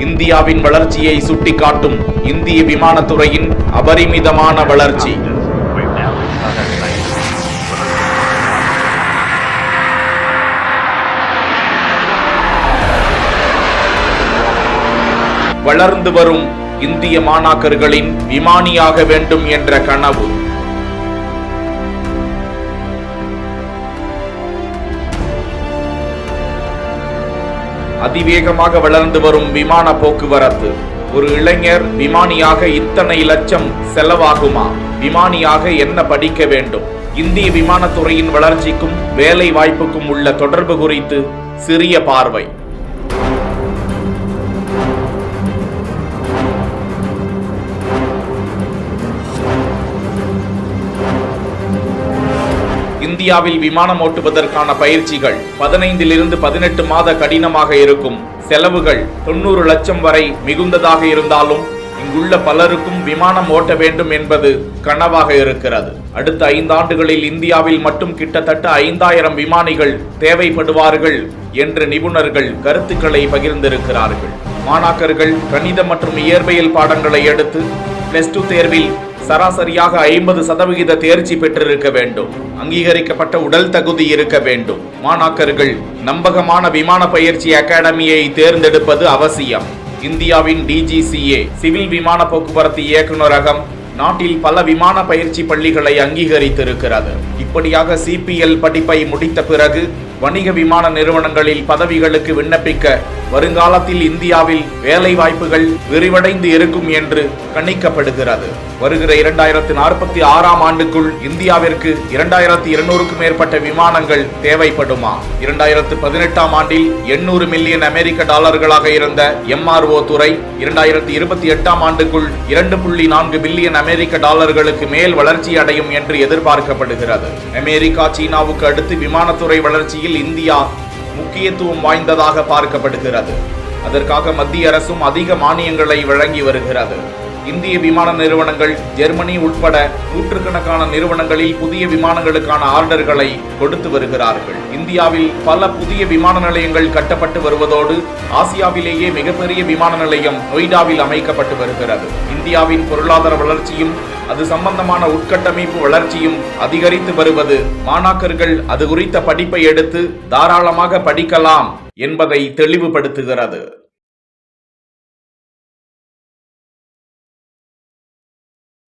இந்தியாவின் வளர்ச்சியை சுட்டிக்காட்டும் இந்திய விமானத்துறையின் அபரிமிதமான வளர்ச்சி. வளர்ந்து வரும் இந்திய மாணாக்கர்களின் விமானியாக வேண்டும் என்ற கனவு. அதிவேகமாக வளர்ந்து வரும் விமான போக்குவரத்து. ஒரு இளைஞர் விமானியாக இத்தனை லட்சம் செலவாகுமா? விமானியாக என்ன படிக்க வேண்டும்? இந்திய விமானத்துறையின் வளர்ச்சிக்கும் வேலை வாய்ப்புக்கும் உள்ள தொடர்பு குறித்து சிறிய பார்வை. இந்தியாவில் விமானம் ஓட்டுவதற்கான பயிற்சிகள் 15 to 18 மாத கடினமாக இருக்கும். செலவுகள் 90 லட்சம் வரை மிகுந்ததாக இருந்தாலும் இங்குள்ள பலருக்கும் விமானம் ஓட்ட வேண்டும் என்பது கனவாக இருக்கிறது. அடுத்த 5 ஆண்டுகளில் இந்தியாவில் மட்டும் கிட்டத்தட்ட 5000 விமானிகள் தேவைப்படுவார்கள் என்று நிபுணர்கள் கருத்துக்களை பகிர்ந்திருக்கிறார்கள். மாணாக்கர்கள் கணித மற்றும் இயற்பியல் பாடங்களை எடுத்து +2 தேர்வில் சராசரியாக 50% தேர்ச்சி பெற்றிருக்க வேண்டும். அங்கீகரிக்கப்பட்ட உடல் தகுதி இருக்க வேண்டும். மாணாக்கர்கள் நம்பகமான விமான பயிற்சி அகாடமியை தேர்ந்தெடுப்பது அவசியம். இந்தியாவின் DGCA சிவில் விமான போக்குவரத்து இயக்குநரகம் நாட்டில் பல விமான பயிற்சி பள்ளிகளை அங்கீகரித்திருக்கிறது. இப்படியாக CPL படிப்பை முடித்த பிறகு வணிக விமான நிறுவனங்களில் பதவிகளுக்கு விண்ணப்பிக்க வருங்காலத்தில் இந்தியாவில் வேலை வாய்ப்புகள் விரிவடைந்து இருக்கும் என்று கணிக்கப்படுகிறது. வருகிற 2046 ஆண்டுக்குள் இந்தியாவிற்கு 2200க்கும் மேற்பட்ட விமானங்கள் தேவைப்படுமா? 2018 ஆண்டில் 800 மில்லியன் அமெரிக்க டாலர்களாக இருந்த MRO துறை 2028 ஆண்டுக்குள் 2.4 பில்லியன் அமெரிக்க டாலர்களுக்கு மேல் வளர்ச்சி அடையும் என்று எதிர்பார்க்கப்படுகிறது. அமெரிக்கா, சீனாவுக்கு அடுத்து விமானத்துறை வளர்ச்சியில் இந்தியா முக்கியத்துவம் வாய்ந்ததாக பார்க்கப்படுகிறது. அதற்காக மத்திய அரசும் அதிக மானியங்களை வழங்கி வருகிறது. இந்திய விமான நிறுவனங்கள் ஜெர்மனி உட்பட நூற்றுக்கணக்கான நிறுவனங்களில் புதிய விமானங்களுக்கான ஆர்டர்களை கொடுத்து வருகிறார்கள். இந்தியாவில் பல புதிய விமான நிலையங்கள் கட்டப்பட்டு வருவதோடு ஆசியாவிலேயே மிகப்பெரிய விமான நிலையம் நொய்டாவில் அமைக்கப்பட்டு வருகிறது. இந்தியாவின் பொருளாதார வளர்ச்சியும் அது சம்பந்தமான உட்கட்டமைப்பு வளர்ச்சியும் அதிகரித்து வருவது மாணாக்கர்கள் அது குறித்த படிப்பை எடுத்து தாராளமாக படிக்கலாம் என்பதை தெளிவுபடுத்துகிறது.